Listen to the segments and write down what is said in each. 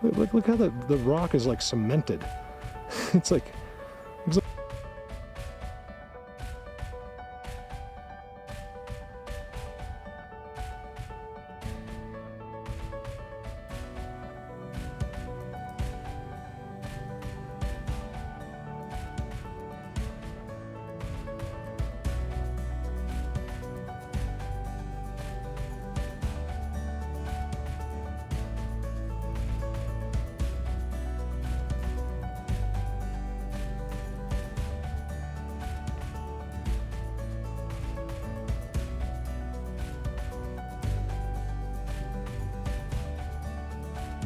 Look how the rock is like cemented. It's like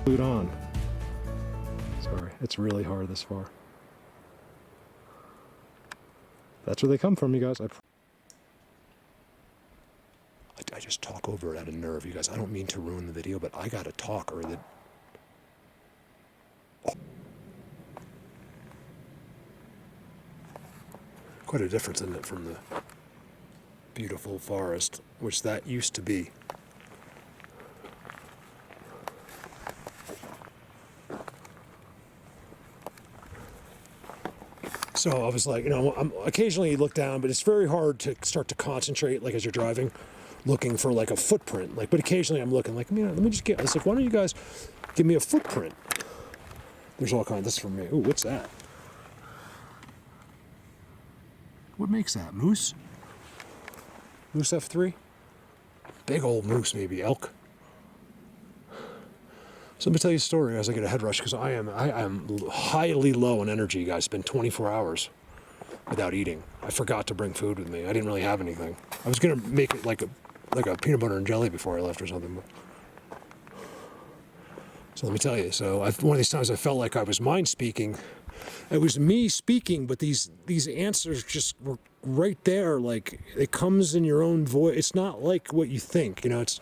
glued on. Sorry, it's really hard this far. That's where they come from, you guys. I just talk over it out of nerve, you guys. I don't mean to ruin the video, but I gotta talk or the... Oh. Quite a difference, isn't it, from the beautiful forest, which that used to be. So I was like, I'm occasionally you look down, but it's very hard to start to concentrate, like as you're driving, looking for like a footprint. Like, but occasionally I'm looking like, let me just get. I was like, why don't you guys give me a footprint? There's all kinds. This is for me. Ooh, what's that? What makes that? Moose? Moose F3? Big old moose, maybe elk. So let me tell you a story as I get a head rush, because I am highly low in energy, you guys. It's been 24 hours without eating. I forgot to bring food with me. I didn't really have anything. I was gonna make it like a peanut butter and jelly before I left or something. But... So let me tell you. So one of these times I felt like I was mind speaking. It was me speaking, but these answers just were right there. Like, it comes in your own voice. It's not like what you think. It's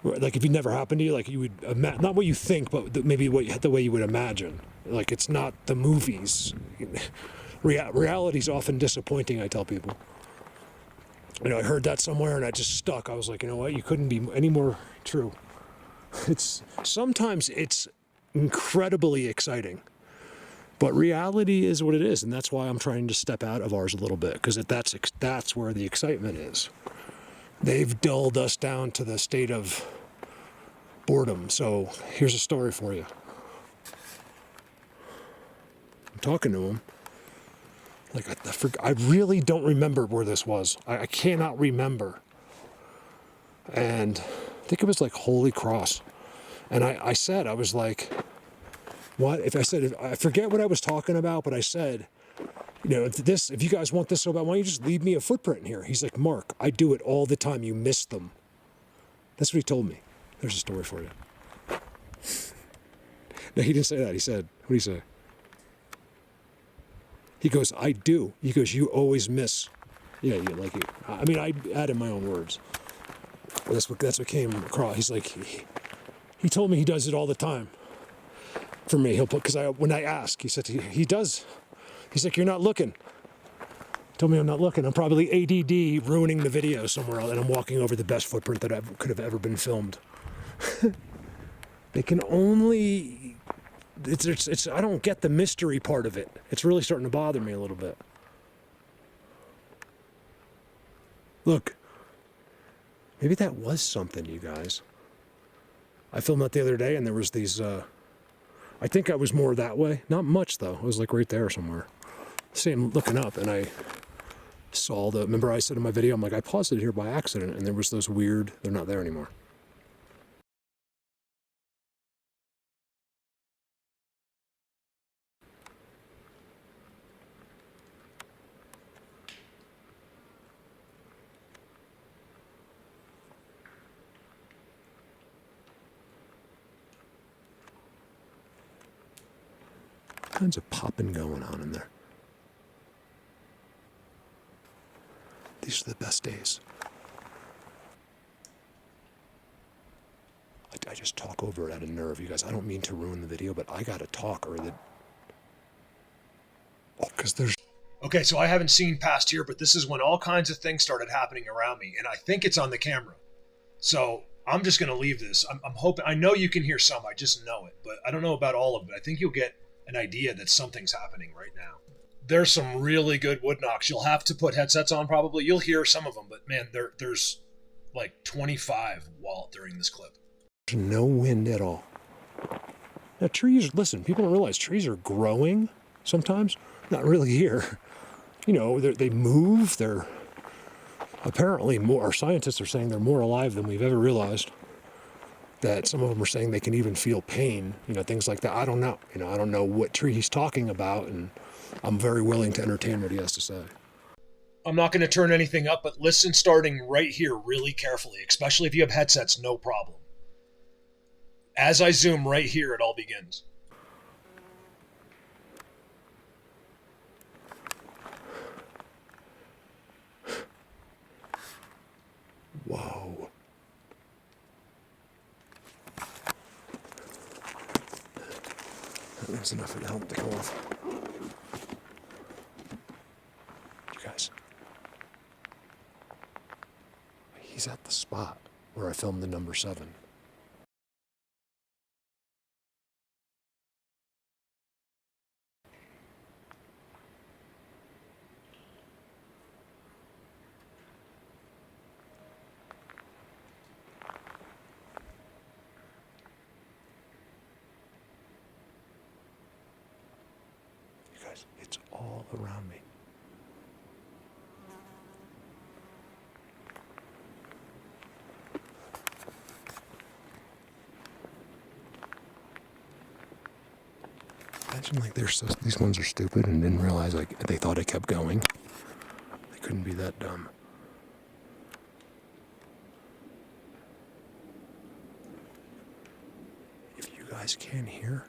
like if it never happened to you, like you would not what you think, but maybe the way you would imagine. Like, it's not the movies. Reality's often disappointing, I tell people. I heard that somewhere and I just stuck. I was like, you know what? You couldn't be any more true. Sometimes it's incredibly exciting, but reality is what it is, and that's why I'm trying to step out of ours a little bit, because that's where the excitement is. They've dulled us down to the state of boredom. So here's a story for you. I'm talking to him. Like, I really don't remember where this was. I cannot remember. And I think it was like Holy Cross. And I was like, what? I forget what I was talking about, but I said, if you guys want this so bad, why don't you just leave me a footprint in here? He's like, Mark, I do it all the time. You miss them. That's what he told me. There's a story for you. No, he didn't say that. He said, what did he say? He goes, I do. He goes, you always miss. Yeah, like it. I mean, I added my own words. That's what came across. He's like, he told me he does it all the time. For me, he'll put, because when I ask, he said he does. He's like, you're not looking. Told me I'm not looking. I'm probably ADD ruining the video somewhere else, and I'm walking over the best footprint that could have ever been filmed. They can only... It's I don't get the mystery part of it. It's really starting to bother me a little bit. Look. Maybe that was something, you guys. I filmed that the other day, and there was these... I think I was more that way. Not much, though. I was like right there somewhere. I'm looking up, and I saw remember I said in my video, I'm like, I paused it here by accident, and there was those weird, they're not there anymore. All kinds of popping going on in there. These are the best days. I just talk over it out of nerve, you guys. I don't mean to ruin the video, but I gotta talk or the... Oh, because there's... Okay, so I haven't seen past here, but this is when all kinds of things started happening around me, and I think it's on the camera. So I'm just going to leave this. I'm hoping, I know you can hear some, I just know it, but I don't know about all of it. I think you'll get an idea that something's happening right now. There's some really good wood knocks. You'll have to put headsets on probably. You'll hear some of them, but man, there's like 25 during this clip. There's no wind at all. Now trees, listen, people don't realize trees are growing sometimes. Not really here. You know, they move, they're apparently more, our scientists are saying they're more alive than we've ever realized. That some of them are saying they can even feel pain, you know, things like that. I don't know. You know, I don't know what tree he's talking about, and I'm very willing to entertain what he has to say. I'm not going to turn anything up, but listen starting right here really carefully, especially if you have headsets, no problem. As I zoom right here, it all begins. Whoa. That was enough of help to go off. You guys. He's at the spot where I filmed the number 7. It's all around me. Imagine like these ones are stupid and didn't realize like they thought it kept going. They couldn't be that dumb. If you guys can't hear,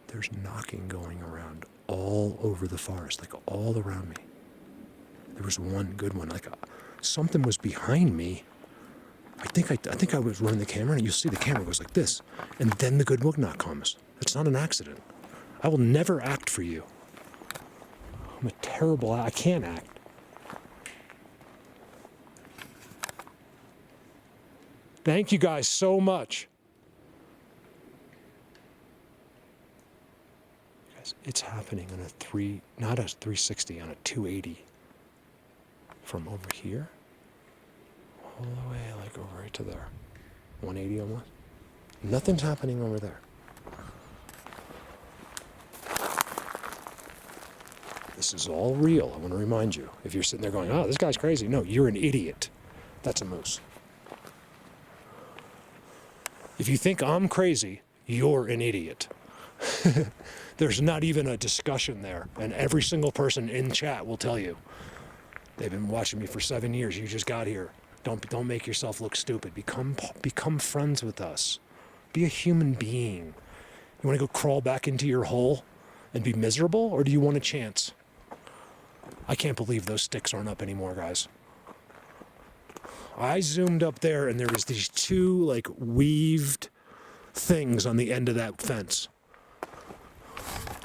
there's knocking going around all over the forest, like all around me. There was one good one, like something was behind me. I think I was running the camera, and you'll see the camera goes like this, and then the good wood knock comes. It's not an accident. I will never act for you. I'm a terrible. I can't act. Thank you guys so much. It's happening on not a 360, on a 280. From over here, all the way like over right to there. 180 almost. Nothing's happening over there. This is all real, I want to remind you. If you're sitting there going, oh, this guy's crazy. No, you're an idiot. That's a moose. If you think I'm crazy, you're an idiot. There's not even a discussion there. And every single person in chat will tell you. They've been watching me for 7 years. You just got here. Don't make yourself look stupid. Become friends with us. Be a human being. You want to go crawl back into your hole and be miserable? Or do you want a chance? I can't believe those sticks aren't up anymore, guys. I zoomed up there and there was these 2 like weaved things on the end of that fence.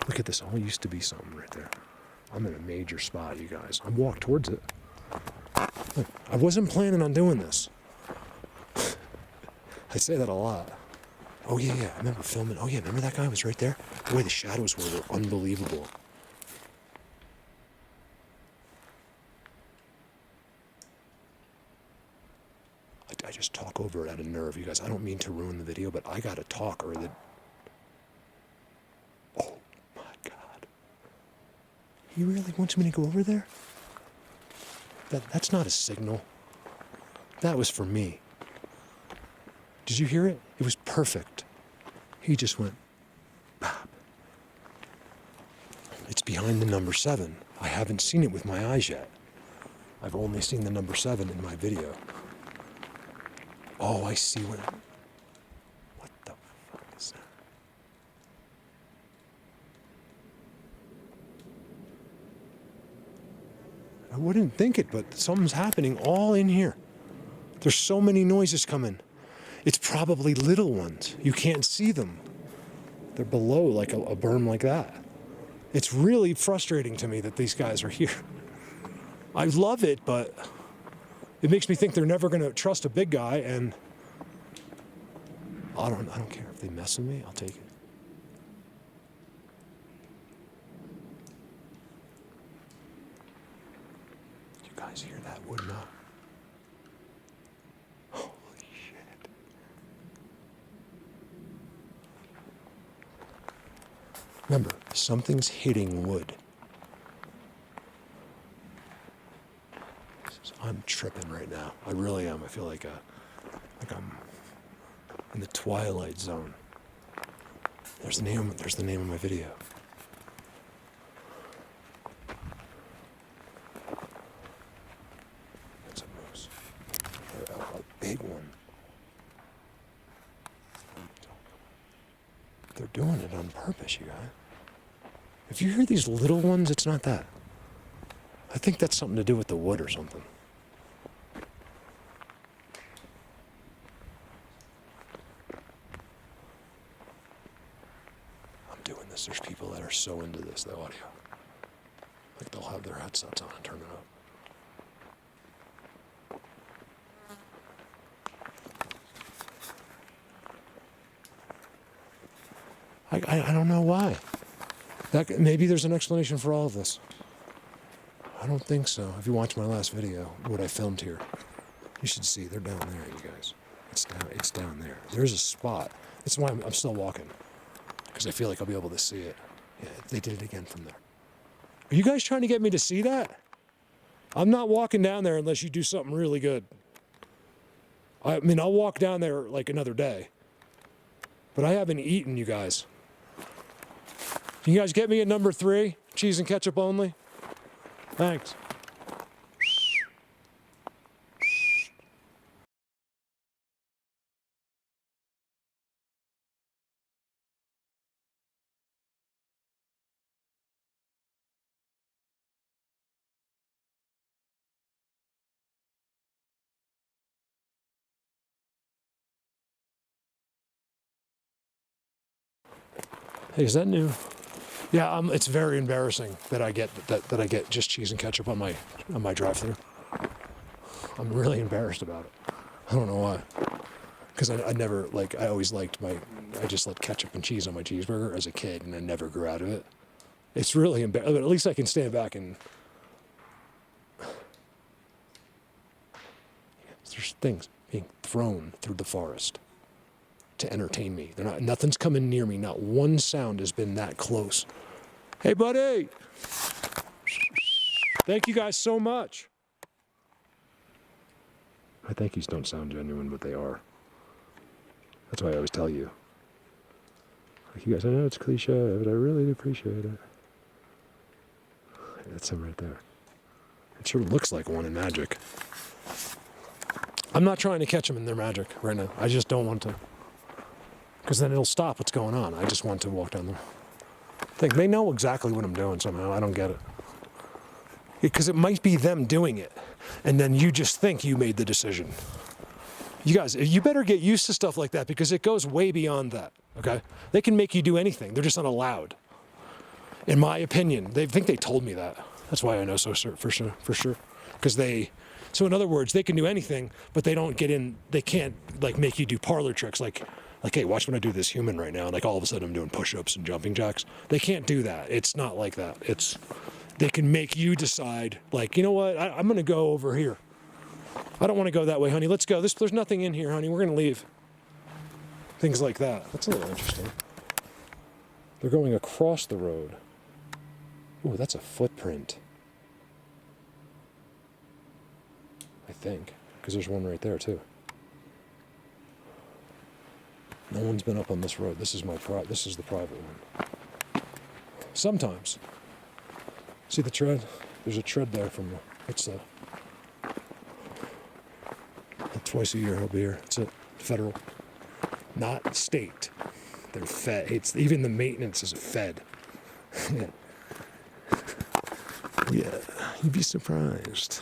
Look at this. All used to be something right there. I'm in a major spot, you guys. I walked towards it. Look, I wasn't planning on doing this. I say that a lot. Oh, yeah. I remember filming. Oh, yeah. Remember that guy was right there? The way the shadows were unbelievable. I just talk over it out of nerve, you guys. I don't mean to ruin the video, but I gotta talk or the... Oh, my God. He really wants me to go over there? That's not a signal. That was for me. Did you hear it? It was perfect. He just went, bop. It's behind the number 7. I haven't seen it with my eyes yet. I've only seen the number 7 in my video. Oh, I see what the fuck is that? I wouldn't think it, but something's happening all in here. There's so many noises coming. It's probably little ones. You can't see them. They're below like a berm like that. It's really frustrating to me that these guys are here. I love it, but it makes me think they're never going to trust a big guy, and I don't care if they mess with me. I'll take it. You guys hear that wood knock? Holy shit! Remember, something's hitting wood. I'm tripping right now. I really am. I feel like I'm in the twilight zone. There's the name of my video. That's a moose. A big one. They're doing it on purpose, you guys. If you hear these little ones, it's not that. I think that's something to do with the wood or something. There's people that are so into this, the audio. Like they'll have their headsets on and turn it up. I don't know why. Maybe there's an explanation for all of this. I don't think so. If you watch my last video, what I filmed here, you should see. They're down there, you guys. It's down there. There's a spot. That's why I'm still walking. Because I feel like I'll be able to see it. Yeah, they did it again from there. Are you guys trying to get me to see that? I'm not walking down there unless you do something really good. I mean, I'll walk down there like another day. But I haven't eaten, you guys. Can you guys get me a number 3? Cheese and ketchup only? Thanks. Hey, is that new? Yeah, it's very embarrassing that I get that I get just cheese and ketchup on my drive-thru. I'm really embarrassed about it. I don't know why. Because I never I always liked I just let ketchup and cheese on my cheeseburger as a kid, and I never grew out of it. It's really embarrassing. At least I can stand back and there's things being thrown through the forest to entertain me. Nothing's coming near me. Not one sound has been that close. Hey, buddy. Thank you guys so much. My thank yous don't sound genuine, but they are. That's why I always tell you. Like, you guys, I know it's cliche, but I really do appreciate it. That's him right there. It sure looks like one in Magic. I'm not trying to catch them in their magic right now. I just don't want to. Because then it'll stop what's going on. I just want to walk down the thing. They know exactly what I'm doing somehow. I don't get it. Because it might be them doing it. And then you just think you made the decision. You guys, you better get used to stuff like that because it goes way beyond that, okay? They can make you do anything. They're just not allowed. In my opinion, they think they told me that. That's why I know so for sure. Because so in other words, they can do anything, but they don't get in, they can't make you do parlor tricks like, hey, watch when I do this human right now. And all of a sudden I'm doing push-ups and jumping jacks. They can't do that. It's not like that. They can make you decide, you know what, I'm going to go over here. I don't want to go that way, honey. Let's go. There's nothing in here, honey. We're going to leave. Things like that. That's a little interesting. They're going across the road. Ooh, that's a footprint. I think. Because there's one right there, too. No one's been up on this road. This is the private one. Sometimes. See the tread? There's a tread there from what's that? Twice a year he'll be here. It's it. Federal. Not state. They're fed. Even the maintenance is fed. Yeah, you'd be surprised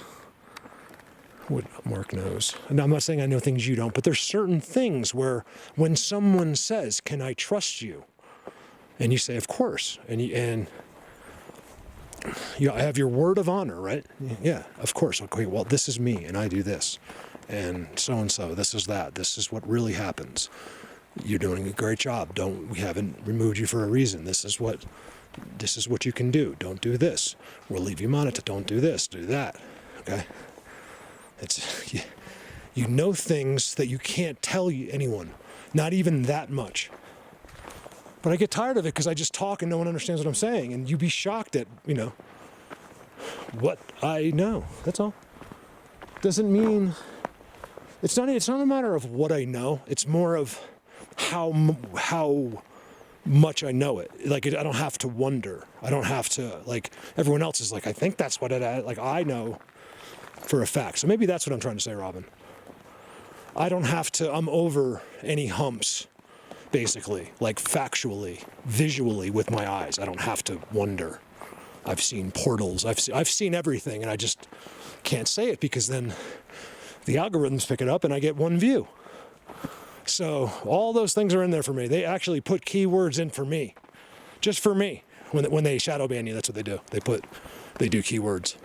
what Mark knows. And I'm not saying I know things you don't, but there's certain things where when someone says, "Can I trust you?" and you say, "Of course," and I have your word of honor, right? Yeah, of course. Okay, well, this is me, and I do this. And so, this is that. This is what really happens. You're doing a great job. We haven't removed you for a reason. This is what you can do. Don't do this. We'll leave you monitored. Don't do this. Do that. Okay. You know things that you can't tell anyone. Not even that much. But I get tired of it because I just talk and no one understands what I'm saying. And you'd be shocked at, what I know. That's all. Doesn't mean... It's not a matter of what I know. It's more of how much I know it. Like, I don't have to wonder. I don't have to, like, everyone else is like, I think that's what it is. Like, I know for a fact. So maybe that's what I'm trying to say, Robin. I don't have to, I'm over any humps, basically, like factually, visually with my eyes. I don't have to wonder. I've seen portals. I've seen everything, and I just can't say it because then the algorithms pick it up and I get one view. So all those things are in there for me. They actually put keywords in for me, just for me. When they shadow ban you, that's what they do. They do keywords.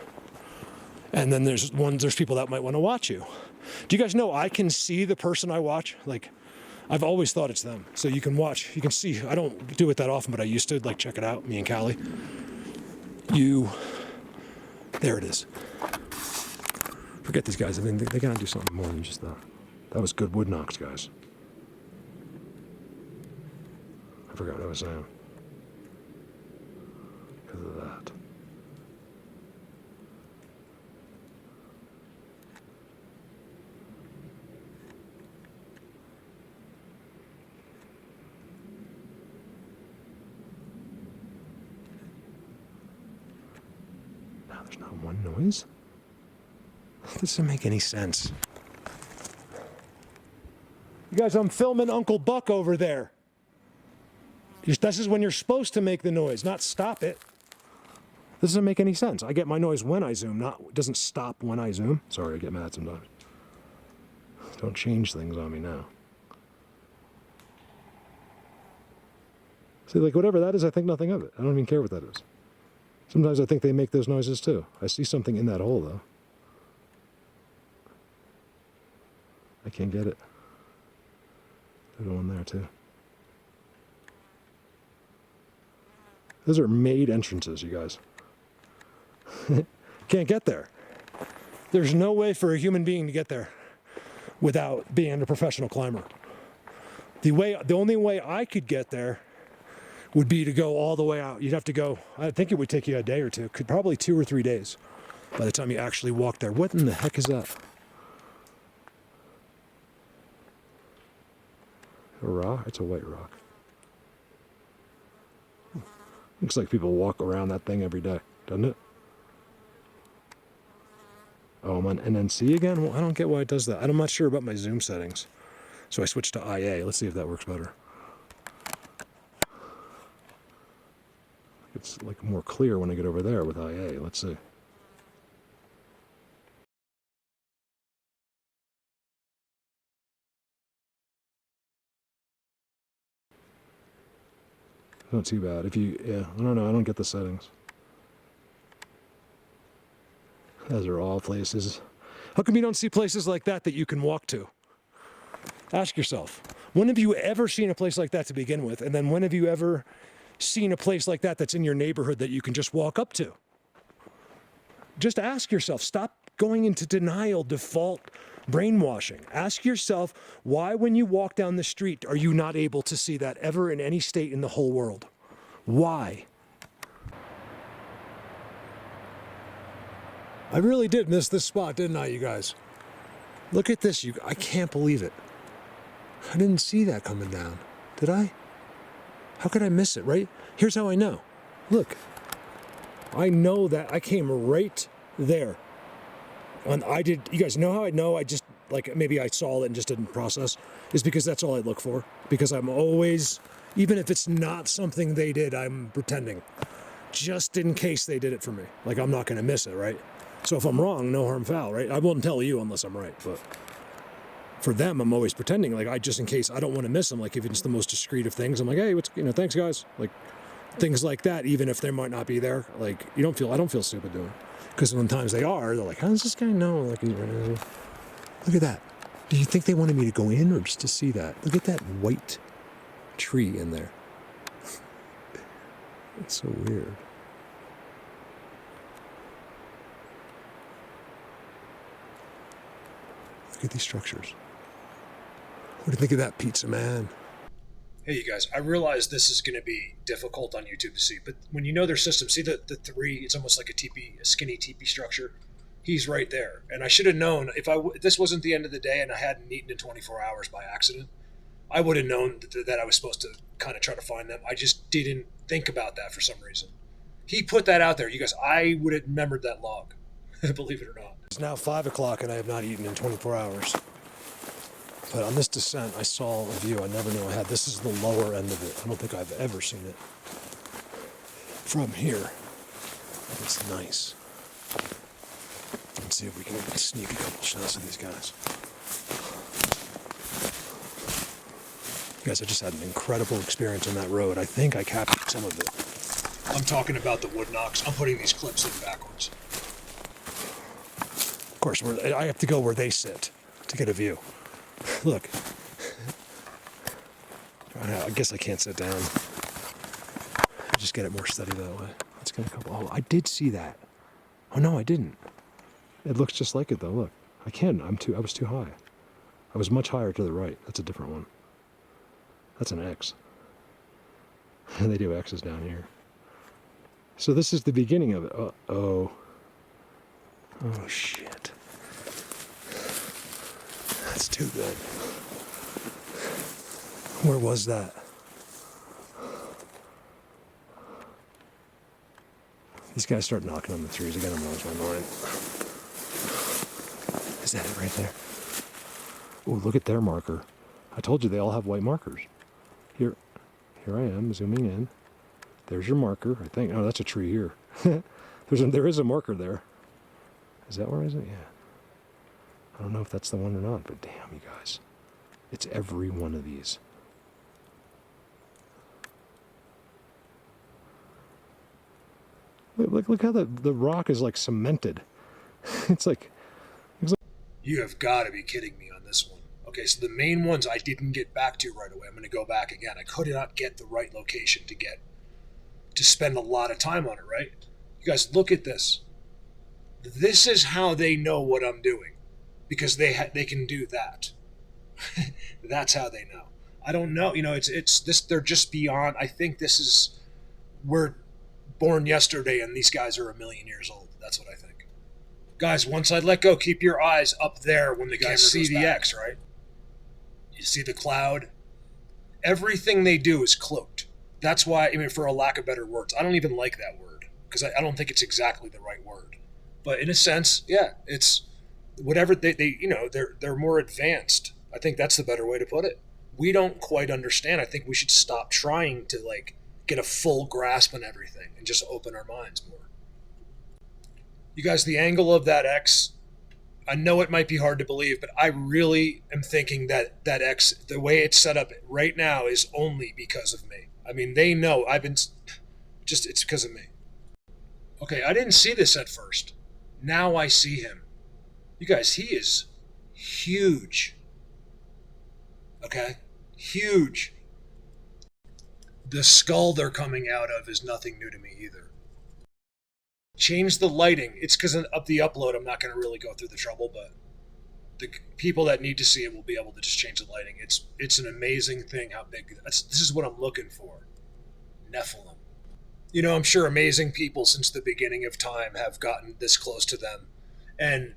And then there's people that might want to watch you. Do you guys know I can see the person I watch? Like, I've always thought it's them. So you can watch, you can see. I don't do it that often, but I used to, like, check it out, me and Callie. There it is. Forget these guys. I mean, they gotta do something more than just that. That was good wood knocks, guys. I forgot what I was saying. Because of that. Now there's not one noise. This doesn't make any sense. You guys, I'm filming Uncle Buck over there. This is when you're supposed to make the noise, not stop it. This doesn't make any sense. I get my noise when I zoom, it doesn't stop when I zoom. Sorry, I get mad sometimes. Don't change things on me now. See, like, whatever that is, I think nothing of it. I don't even care what that is. Sometimes I think they make those noises too. I see something in that hole, though. I can't get it. There's one there, too. Those are made entrances, you guys. Can't get there. There's no way for a human being to get there without being a professional climber. The only way I could get there would be to go all the way out. You'd have to go, I think it would take you a day or two, probably 2 or 3 days by the time you actually walk there. What in the heck is that? A rock? It's a white rock. Looks like people walk around that thing every day, doesn't it? Oh, I'm on NNC again? Well, I don't get why it does that. I'm not sure about my zoom settings. So I switched to IA. Let's see if that works better. It's like more clear when I get over there with IA. Let's see. Not too bad. I don't know. I don't get the settings. Those are all places. How come you don't see places like that you can walk to? Ask yourself. When have you ever seen a place like that to begin with? And then when have you ever seen a place like that that's in your neighborhood that you can just walk up to? Just ask yourself. Stop going into denial, default brainwashing. Ask yourself, why when you walk down the street are you not able to see that ever in any state in the whole world? Why? I really did miss this spot, didn't I, you guys? Look at this. I can't believe it. I didn't see that coming down. Did I? How could I miss it, right? Here's how I know. Look. I know that I came right there. And you guys know how I know? I just, like, maybe I saw it and just didn't process. Is because that's all I look for. Because I'm always, even if it's not something they did, I'm pretending. Just in case they did it for me. Like, I'm not going to miss it, right? So if I'm wrong, no harm foul, right? I won't tell you unless I'm right. But for them, I'm always pretending. Like, just in case I don't want to miss them. Like, if it's the most discreet of things, I'm like, hey, thanks, guys. Like, things like that, even if they might not be there. Like, I don't feel stupid doing it. Because sometimes they are, they're like, how does this guy know? Like, look at that. Do you think they wanted me to go in or just to see that? Look at that white tree in there. It's so weird. Look at these structures. What do you think of that, pizza man? Hey, you guys, I realize this is going to be difficult on YouTube to see, but when you know their system, see the three, it's almost like a skinny teepee structure. He's right there. And I should have known, if this wasn't the end of the day and I hadn't eaten in 24 hours by accident, I would have known that I was supposed to kind of try to find them. I just didn't think about that for some reason. He put that out there. You guys, I would have remembered that log, believe it or not. It's now 5 o'clock and I have not eaten in 24 hours. But on this descent, I saw a view I never knew I had. This is the lower end of it. I don't think I've ever seen it from here. It's nice. Let's see if we can sneak a couple shots of these guys. You guys, I just had an incredible experience on that road. I think I captured some of it. I'm talking about the wood knocks. I'm putting these clips in backwards. Of course, I have to go where they sit to get a view. Look. I guess I can't sit down. I just get it more steady that way. Let's get a couple. Oh, I did see that. Oh no, I didn't. It looks just like it though. Look, I was too high. I was much higher to the right. That's a different one. That's an X. They do X's down here. So this is the beginning of it. Oh shit. That's too good. Where was that? These guys start knocking on the trees again. I'm gonna lose my mind. Is that it right there? Oh, look at their marker. I told you they all have white markers. Here I am zooming in. There's your marker. I think. Oh, that's a tree here. There is a marker there. Is that where is it? Yeah. I don't know if that's the one or not, but damn, you guys. It's every one of these. Look how the rock is like cemented. It's like... You have got to be kidding me on this one. Okay, so the main ones I didn't get back to right away. I'm going to go back again. I could not get the right location to spend a lot of time on it, right? You guys, look at this. This is how they know what I'm doing. Because they can do that. That's how they know. I don't know. You know, it's this. They're just beyond. I think this is, we're born yesterday, and these guys are 1 million years old. That's what I think. Guys, once I let go, keep your eyes up there when the guys see the X, right? You see the cloud. Everything they do is cloaked. That's why. I mean, for a lack of better words, I don't even like that word because I don't think it's exactly the right word. But in a sense, yeah, it's. Whatever they you know, they're more advanced. I think that's the better way to put it. We don't quite understand. I think we should stop trying to like get a full grasp on everything and just open our minds more. You guys, the angle of that X, I know it might be hard to believe, but I really am thinking that X, the way it's set up right now, is only because of me. I mean, they know it's because of me. Okay, I didn't see this at first. Now I see him. You guys, he is huge. Okay? Huge. The skull they're coming out of is nothing new to me either. Change the lighting. It's because of the upload, I'm not going to really go through the trouble, but the people that need to see it will be able to just change the lighting. It's an amazing thing how big. This is what I'm looking for. Nephilim. You know, I'm sure amazing people since the beginning of time have gotten this close to them. And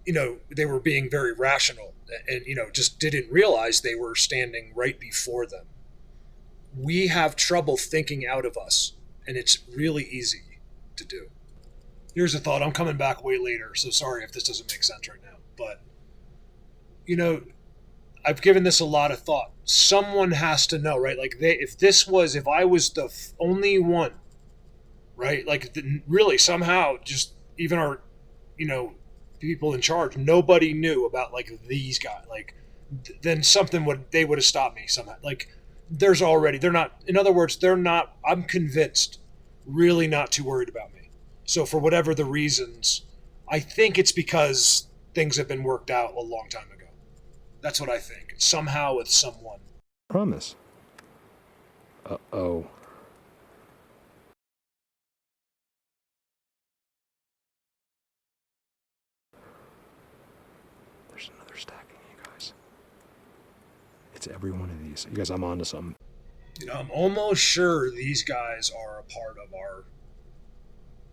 you know, they were being very rational and, you know, just didn't realize they were standing right before them. We have trouble thinking out of us, and it's really easy to do. Here's a thought. I'm coming back way later, so sorry if this doesn't make sense right now. But, you know, I've given this a lot of thought. Someone has to know, right? Like, if I was the only one, right? Like, really, somehow, just even our, you know, people in charge, nobody knew about like these guys, like then they would have stopped me somehow. Like they're not, in other words, I'm convinced really not too worried about me. So for whatever the reasons, I think it's because things have been worked out a long time ago. That's what I think. Somehow with someone. Promise. Uh-oh. There's another stacking, you guys. It's every one of these. You guys, I'm on to something. You know, I'm almost sure these guys are a part of our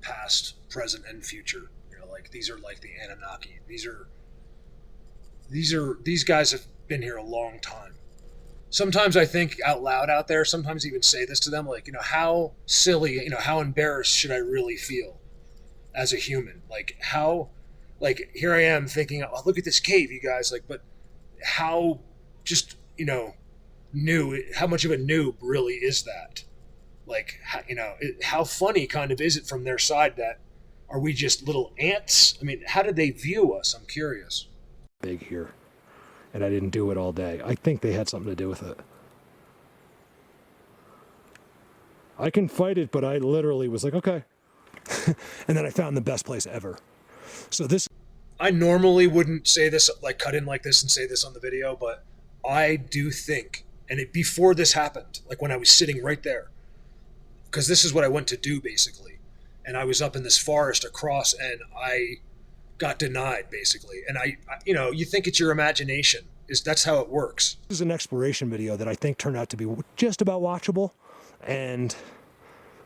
past, present, and future. You know, like these are like the Anunnaki. These guys have been here a long time. Sometimes I think out loud out there, sometimes even say this to them, like, you know, how silly, you know, how embarrassed should I really feel as a human? Like, how, like, here I am thinking, oh, look at this cave, you guys, like, but how just, you know, how much of a noob really is that? Like, you know, how funny kind of is it from their side that, are we just little ants? I mean, how did they view us? I'm curious. Big here. And I didn't do it all day. I think they had something to do with it. I can fight it, but I literally was like, okay. And then I found the best place ever. So this... I normally wouldn't say this, like cut in like this and say this on the video, but I do think, and before this happened, like when I was sitting right there, because this is what I went to do basically, and I was up in this forest across, and I got denied basically, and I you know, you think it's your imagination, that's how it works. This is an exploration video that I think turned out to be just about watchable, and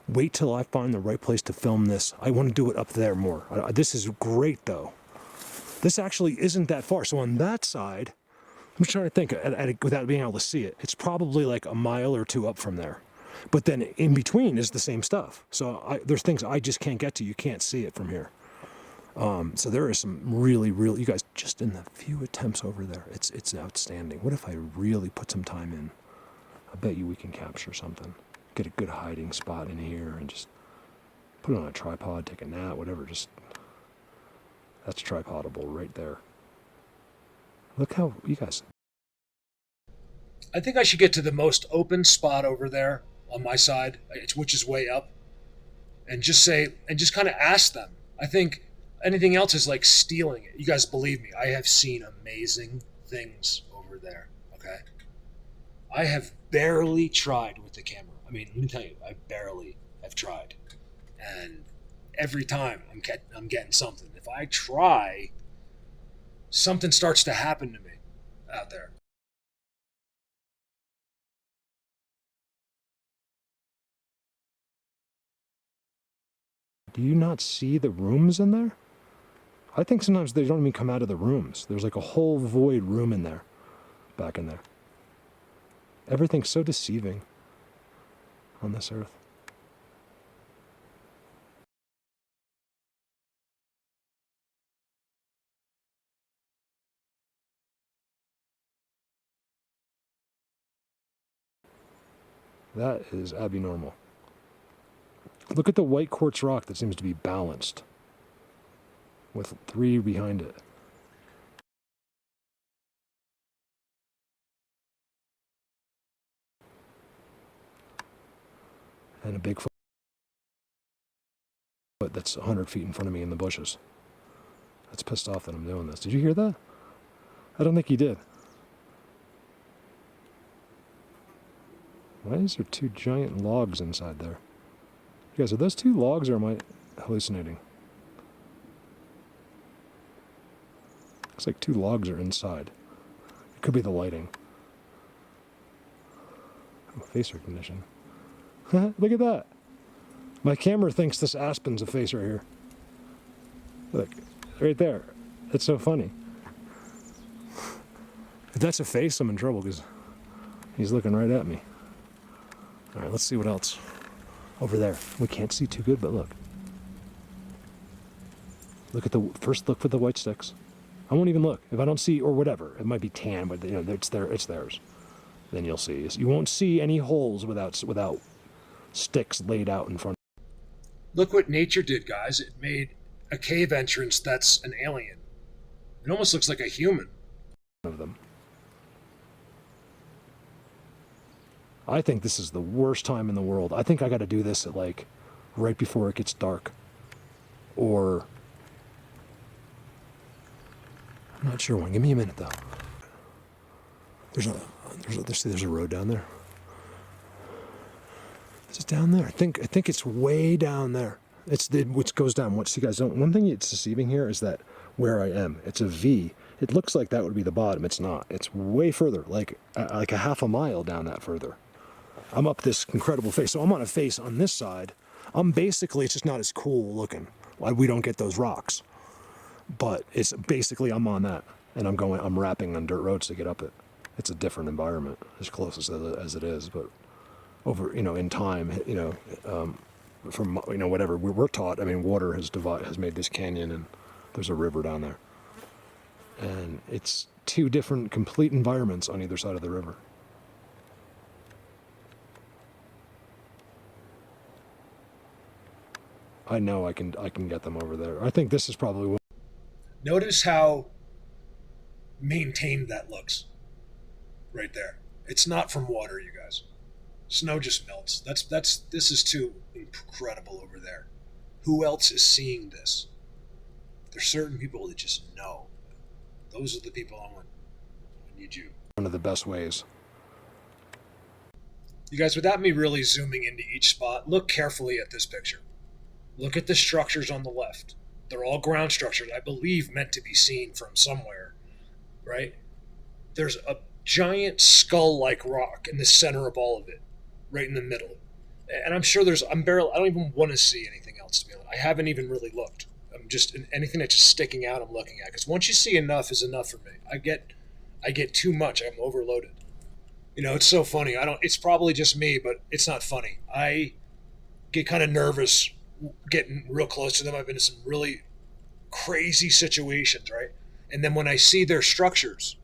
wait till I find the right place to film this. I want to do it up there more. This is great though. This actually isn't that far. So on that side, I'm just trying to think without being able to see it. It's probably like a mile or two up from there. But then in between is the same stuff. So there's things I just can't get to. You can't see it from here. So there is some really, you guys, just in the few attempts over there, it's outstanding. What if I really put some time in? I bet you we can capture something. Get a good hiding spot in here and just put it on a tripod, take a nap, whatever. Just, that's tripodable right there. Look how, you guys. I think I should get to the most open spot over there on my side, which is way up, and just say, and just kind of ask them. I think anything else is like stealing it. You guys believe me, I have seen amazing things over there, okay? I have barely tried with the camera. I mean, let me tell you, I barely have tried. And every time I'm getting something. If I try, something starts to happen to me out there. Do you not see the rooms in there? I think sometimes they don't even come out of the rooms. There's like a whole void room in there, back in there. Everything's so deceiving on this earth. That is abnormal. Look at the white quartz rock that seems to be balanced with 3 behind it. And a big foot that's 100 feet in front of me in the bushes. That's pissed off that I'm doing this. Did you hear that? I don't think he did. Why is there 2 giant logs inside there? You guys, are those 2 logs or am I hallucinating? Looks like 2 logs are inside. It could be the lighting. Oh, face recognition. Look at that. My camera thinks this aspen's a face right here. Look, right there. That's so funny. If that's a face, I'm in trouble because he's looking right at me. All right, let's see what else. Over there. We can't see too good, but look. Look at first look for the white sticks. I won't even look. If I don't see, or whatever, it might be tan, but you know, it's theirs. Then you'll see. You won't see any holes without sticks laid out in front. Look what nature did, guys. It made a cave entrance that's an alien. It almost looks like a human. Of them. I think this is the worst time in the world. I think I got to do this at like right before it gets dark. Or I'm not sure when. Give me a minute though. There's a road down there. It's down there. I think it's way down there. Which goes down. What you guys don't. One thing it's deceiving here is that where I am, it's a V. It looks like that would be the bottom. It's not. It's way further, like a half a mile down that further. I'm up this incredible face. So I'm on a face on this side. I'm basically, it's just not as cool looking. We don't get those rocks. But it's basically, I'm on that. And I'm rapping on dirt roads to get up it. It's a different environment, as close as it is. But over, in time, from, whatever we're taught, water has made this canyon, and there's a river down there. And it's two different complete environments on either side of the river. I know I can get them over there. I think this is probably one. Notice how maintained that looks right there. It's not from water, you guys. Snow just melts. This is too incredible over there. Who else is seeing this? There's certain people that just know. Those are the people I need you. One of the best ways. You guys, without me really zooming into each spot, look carefully at this picture. Look at the structures on the left. They're all ground structures, I believe, meant to be seen from somewhere, right? There's a giant skull-like rock in the center of all of it, right in the middle. And I'm sure I don't even want to see anything else, to be honest. I haven't even really looked. I'm just, anything that's just sticking out, I'm looking at. Because once you see enough is enough for me. I get too much. I'm overloaded. It's so funny. It's probably just me, but it's not funny. I get kind of nervous getting real close to them. I've been in some really crazy situations, right? And then when I see their structures,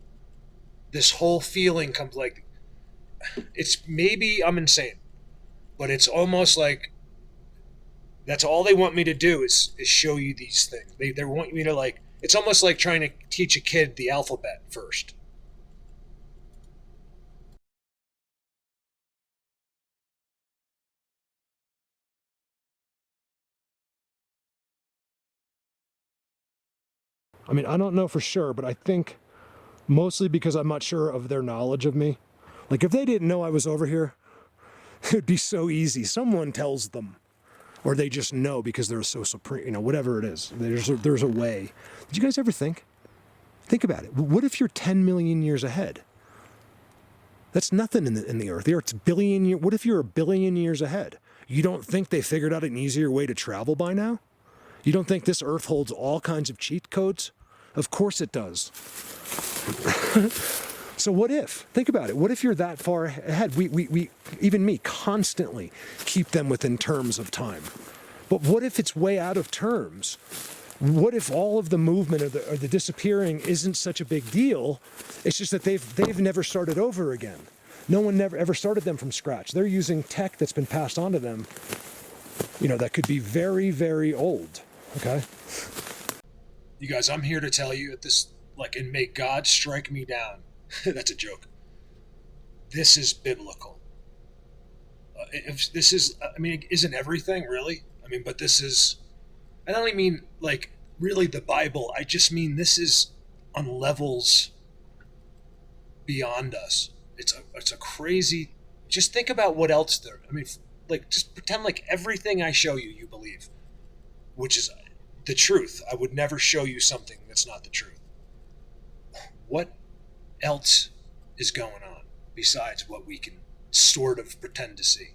this whole feeling comes like, it's maybe I'm insane, but it's almost like that's all they want me to do is show you these things. They want me to it's almost like trying to teach a kid the alphabet first. I don't know for sure, but I think mostly because I'm not sure of their knowledge of me. Like, if they didn't know I was over here, it'd be so easy. Someone tells them, or they just know because they're so supreme, whatever it is. There's a way. Did you guys ever think about it? What if you're 10 million years ahead? That's nothing in the Earth. The Earth's billion years. What if you're a billion years ahead? You don't think they figured out an easier way to travel by now? You don't think this Earth holds all kinds of cheat codes? Of course it does. So what if? Think about it. What if you're that far ahead? We even me, constantly keep them within terms of time. But what if it's way out of terms? What if all of the movement or the disappearing isn't such a big deal? It's just that they've never started over again. No one never ever started them from scratch. They're using tech that's been passed on to them, that could be very, very old. Okay? You guys, I'm here to tell you at this, and may God strike me down. That's a joke. This is biblical. If this is, isn't everything really? But this is, I don't even mean really the Bible. I just mean this is on levels beyond us. It's a crazy, just think about what else there, just pretend like everything I show you, you believe, which is the truth. I would never show you something that's not the truth. What else is going on besides what we can sort of pretend to see?